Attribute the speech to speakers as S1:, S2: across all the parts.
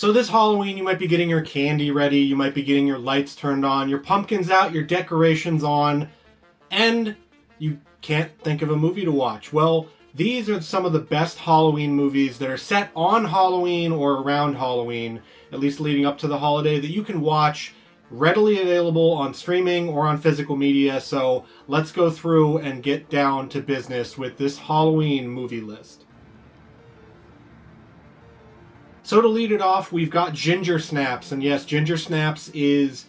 S1: So this Halloween, you might be getting your candy ready, you might be getting your lights turned on, your pumpkins out, your decorations on, and you can't think of a movie to watch. Well, these are some of the best Halloween movies that are set on Halloween or around Halloween, at least leading up to the holiday, that you can watch readily available on streaming or on physical media. So let's go through and get down to business with this Halloween movie list. So to lead it off, we've got Ginger Snaps. And yes, Ginger Snaps is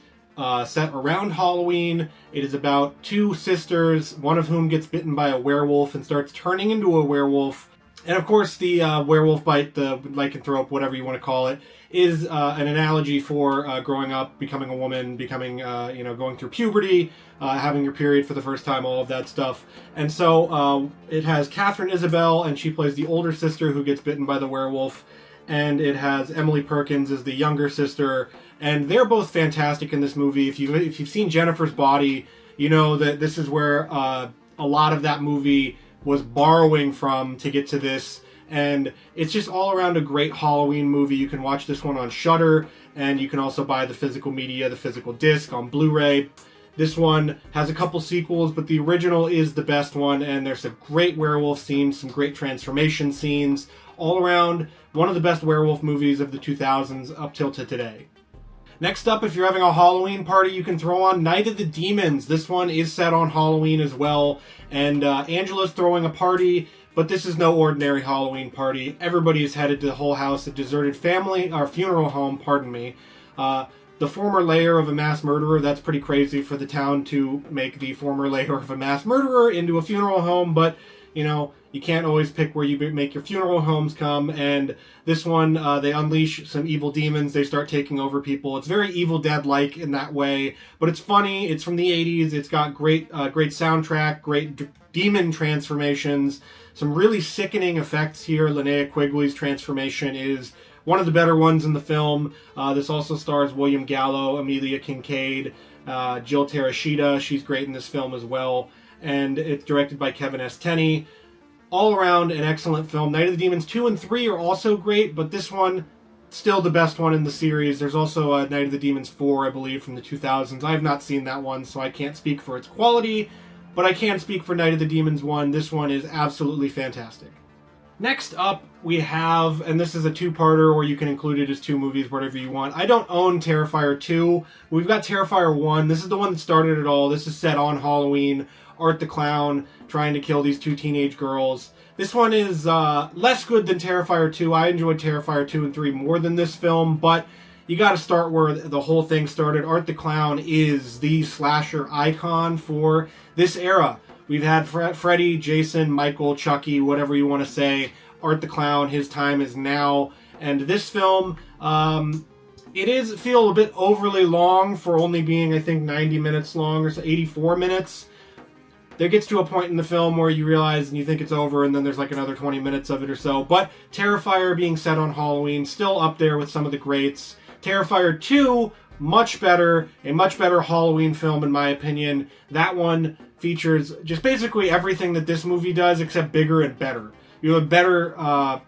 S1: set around Halloween. It is about two sisters, one of whom gets bitten by a werewolf and starts turning into a werewolf. And of course, the werewolf bite, the lycanthrope, whatever you want to call it, is an analogy for growing up, becoming a woman, becoming, going through puberty, having your period for the first time, all of that stuff. And so it has Catherine Isabel, and she plays the older sister who gets bitten by the werewolf. And it has Emily Perkins as the younger sister, and they're both fantastic in this movie. If you've seen Jennifer's Body, you know that this is where a lot of that movie was borrowing from to get to this, and it's just all around a great Halloween movie. You can watch this one on Shudder, and you can also buy the physical media, the physical disc on Blu-ray. This one has a couple sequels, but the original is the best one, and there's some great werewolf scenes, some great transformation scenes. All around, one of the best werewolf movies of the 2000s up till to today. Next up, if you're having a Halloween party, you can throw on Night of the Demons. This one is set on Halloween as well, and Angela's throwing a party, but this is no ordinary Halloween party. Everybody is headed to the Whole House, a deserted family, or funeral home, pardon me. The former lair of a mass murderer, that's pretty crazy for the town to make the former lair of a mass murderer into a funeral home, but you can't always pick where you make your funeral homes come, and this one, they unleash some evil demons, they start taking over people. It's very Evil Dead-like in that way, but it's funny, it's from the 80s, it's got great soundtrack, great demon transformations, some really sickening effects here. Linnea Quigley's transformation is one of the better ones in the film. This also stars William Gallo, Amelia Kincaid, Jill Terashita, she's great in this film as well. And it's directed by Kevin S. Tenney. All around an excellent film. Night of the Demons 2 and 3 are also great, but this one, still the best one in the series. There's also Night of the Demons 4, I believe, from the 2000s. I have not seen that one, so I can't speak for its quality, but I can speak for Night of the Demons 1. This one is absolutely fantastic. Next up, we have, and this is a two-parter, or you can include it as two movies, whatever you want. I don't own Terrifier 2. We've got Terrifier 1. This is the one that started it all. This is set on Halloween. Art the Clown trying to kill these two teenage girls. This one is less good than Terrifier 2. I enjoyed Terrifier 2 and 3 more than this film, but you got to start where the whole thing started. Art the Clown is the slasher icon for this era. We've had Freddy, Jason, Michael, Chucky, whatever you want to say. Art the Clown, his time is now. And this film, it feel a bit overly long for only being, I think, 90 minutes long, or so 84 minutes. There gets to a point in the film where you realize and you think it's over, and then there's like another 20 minutes of it or so. But Terrifier being set on Halloween, still up there with some of the greats. Terrifier 2, much better, a much better Halloween film in my opinion. That one features just basically everything that this movie does, except bigger and better. You have better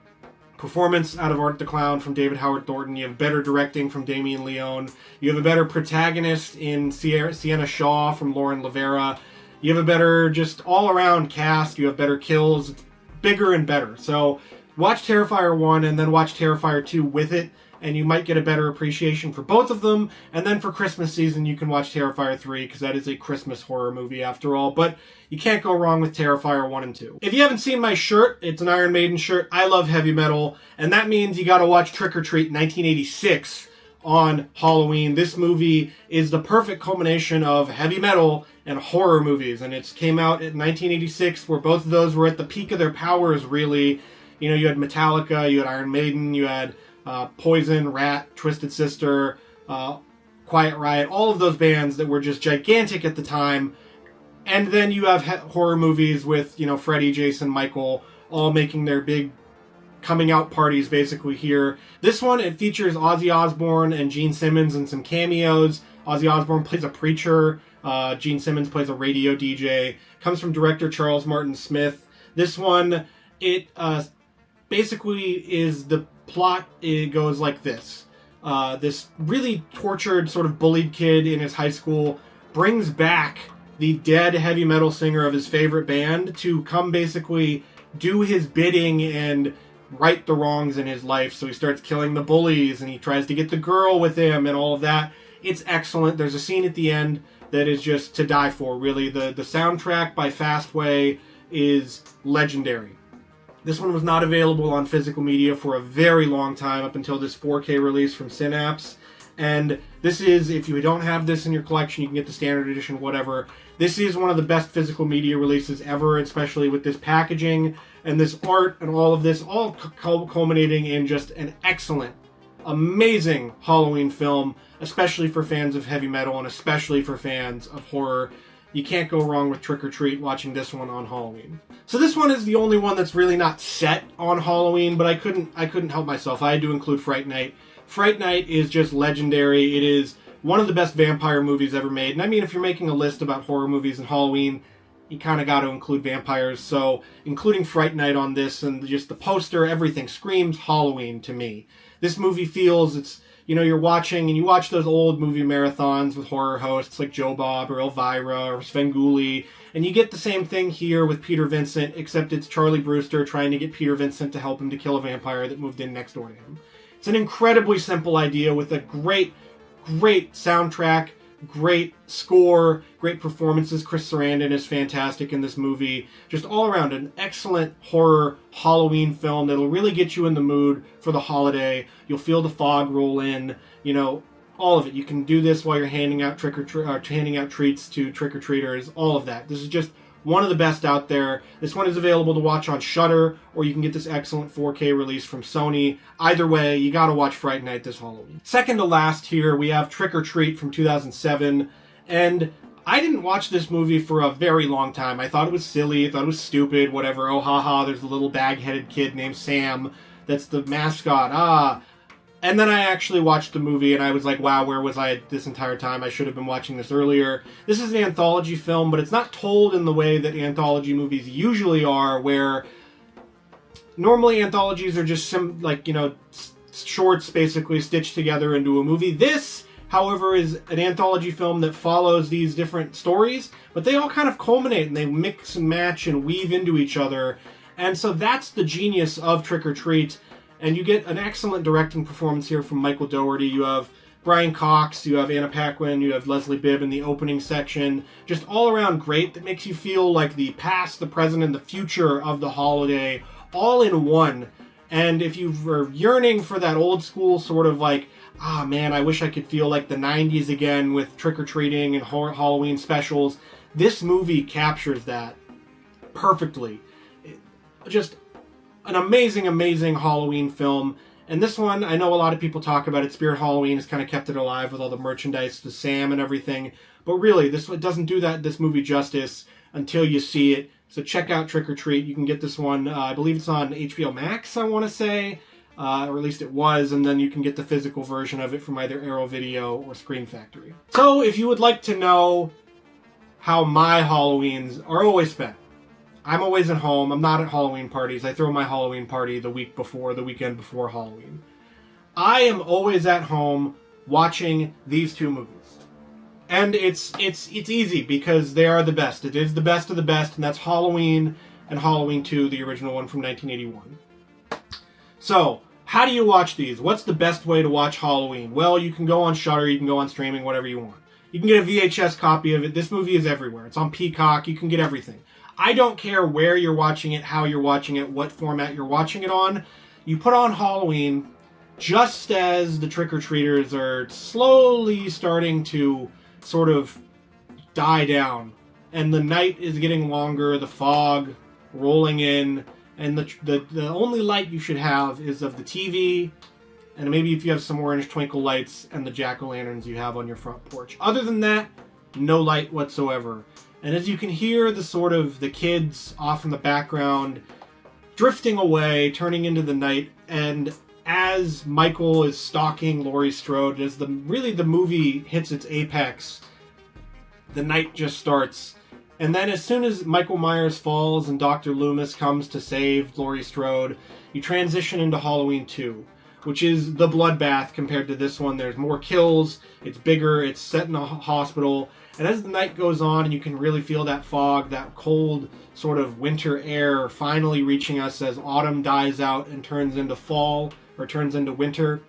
S1: performance out of Art the Clown from David Howard Thornton. You have better directing from Damien Leone. You have a better protagonist in Sienna Shaw from Lauren Lavera. You have a better, just all-around cast. You have better kills. It's bigger and better. So watch Terrifier 1 and then watch Terrifier 2 with it, and you might get a better appreciation for both of them. And then for Christmas season, you can watch Terrifier 3, because that is a Christmas horror movie after all. But you can't go wrong with Terrifier 1 and 2. If you haven't seen my shirt, it's an Iron Maiden shirt. I love heavy metal, and that means you gotta watch Trick or Treat 1986 on Halloween. This movie is the perfect culmination of heavy metal and horror movies, and it came out in 1986, where both of those were at the peak of their powers, really. You had Metallica, you had Iron Maiden, you had Poison, Rat, Twisted Sister, Quiet Riot, all of those bands that were just gigantic at the time. And then you have horror movies with, Freddy, Jason, Michael, all making their big coming out parties basically here. This one, it features Ozzy Osbourne and Gene Simmons and some cameos. Ozzy Osbourne plays a preacher. Gene Simmons plays a radio DJ. Comes from director Charles Martin Smith. This one, it basically is the plot. It goes like this. this really tortured, sort of bullied kid in his high school brings back the dead heavy metal singer of his favorite band to come basically do his bidding and right the wrongs in his life. So he starts killing the bullies and he tries to get the girl with him and all of that. It's excellent. There's a scene at the end that is just to die for, really. The soundtrack by Fastway is legendary. This one was not available on physical media for a very long time, up until this 4K release from Synapse. And this is, if you don't have this in your collection, you can get the standard edition, whatever. This is one of the best physical media releases ever, especially with this packaging and this art and all of this, all culminating in just an excellent, amazing Halloween film, especially for fans of heavy metal and especially for fans of horror. You can't go wrong with Trick or Treat watching this one on Halloween. So this one is the only one that's really not set on Halloween, but I couldn't help myself. I had to include Fright Night. Fright Night is just legendary. It is one of the best vampire movies ever made. And I mean, if you're making a list about horror movies and Halloween, you kind of got to include vampires. So including Fright Night on this and just the poster, everything screams Halloween to me. This movie feels, it's, you know, you're watching, and you watch those old movie marathons with horror hosts like Joe Bob or Elvira or Svengoolie, and you get the same thing here with Peter Vincent, except it's Charlie Brewster trying to get Peter Vincent to help him to kill a vampire that moved in next door to him. It's an incredibly simple idea with a great soundtrack, great score, great performances. Chris Sarandon is fantastic in this movie. Just all around an excellent horror Halloween film that'll really get you in the mood for the holiday. You'll feel the fog roll in, you know, all of it. You can do this while you're handing out handing out treats to trick-or-treaters, all of that. This is just one of the best out there. This one is available to watch on Shudder, or you can get this excellent 4K release from Sony. Either way, you gotta watch Fright Night this Halloween. Second to last here, we have Trick or Treat from 2007, and I didn't watch this movie for a very long time. I thought it was silly, I thought it was stupid, whatever. Oh, haha, there's a little bag-headed kid named Sam that's the mascot, And then I actually watched the movie, and I was like, wow, where was I this entire time? I should have been watching this earlier. This is an anthology film, but it's not told in the way that anthology movies usually are, where normally anthologies are just shorts basically stitched together into a movie. This, however, is an anthology film that follows these different stories, but they all kind of culminate, and they mix and match and weave into each other. And so that's the genius of Trick or Treat. And you get an excellent directing performance here from Michael Dougherty. You have Brian Cox, you have Anna Paquin, you have Leslie Bibb in the opening section. Just all around great. That makes you feel like the past, the present, and the future of the holiday all in one. And if you were yearning for that old school sort of like, man, I wish I could feel like the 90s again with trick-or-treating and Halloween specials, this movie captures that perfectly. Just an amazing Halloween film. And this one, I know a lot of people talk about it. Spirit Halloween has kind of kept it alive with all the merchandise, the Sam and everything. But really, this doesn't do this movie justice until you see it. So check out Trick or Treat. You can get this one, I believe it's on HBO Max, I want to say. Or at least it was. And then you can get the physical version of it from either Arrow Video or Scream Factory. So if you would like to know how my Halloweens are always spent, I'm always at home. I'm not at Halloween parties. I throw my Halloween party the weekend before Halloween. I am always at home watching these two movies. And it's easy because they are the best. It is the best of the best, and that's Halloween and Halloween 2, the original one from 1981. So, how do you watch these? What's the best way to watch Halloween? Well, you can go on Shudder, you can go on streaming, whatever you want. You can get a VHS copy of it. This movie is everywhere. It's on Peacock. You can get everything. I don't care where you're watching it, how you're watching it, what format you're watching it on. You put on Halloween just as the trick-or-treaters are slowly starting to sort of die down. And the night is getting longer, the fog rolling in, and the only light you should have is of the TV, and maybe if you have some orange twinkle lights and the jack-o'-lanterns you have on your front porch. Other than that, no light whatsoever. And as you can hear the kids off in the background drifting away, turning into the night, and as Michael is stalking Laurie Strode, as the movie hits its apex, the night just starts. And then as soon as Michael Myers falls and Dr. Loomis comes to save Laurie Strode, you transition into Halloween 2. which is the bloodbath compared to this one. There's more kills, it's bigger, it's set in a hospital, and as the night goes on and you can really feel that fog, that cold sort of winter air finally reaching us as autumn dies out and turns into fall, or turns into winter,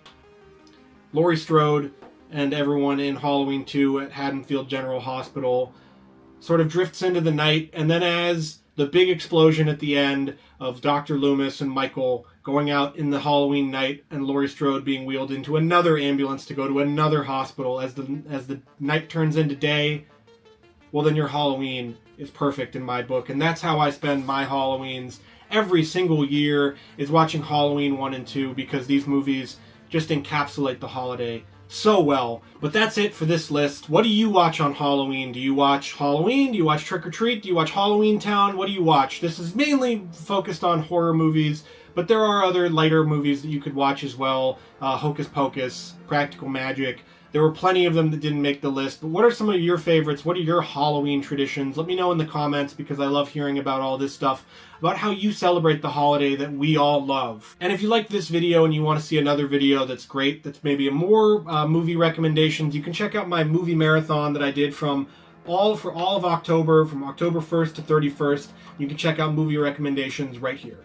S1: Laurie Strode and everyone in Halloween 2 at Haddonfield General Hospital sort of drifts into the night, and then as the big explosion at the end of Dr. Loomis and Michael going out in the Halloween night and Laurie Strode being wheeled into another ambulance to go to another hospital as the night turns into day, well then your Halloween is perfect in my book. And that's how I spend my Halloweens every single year, is watching Halloween 1 and 2, because these movies just encapsulate the holiday so well. But that's it for this list. What do you watch on Halloween? Do you watch Halloween? Do you watch Trick or Treat? Do you watch Halloween Town? What do you watch? This is mainly focused on horror movies, but there are other lighter movies that you could watch as well. Hocus Pocus, Practical Magic. There were plenty of them that didn't make the list, but what are some of your favorites? What are your Halloween traditions? Let me know in the comments, because I love hearing about all this stuff, about how you celebrate the holiday that we all love. And if you like this video and you want to see another video that's great, that's maybe a more movie recommendations, you can check out my movie marathon that I did for all of October, from October 1st to 31st. You can check out movie recommendations right here.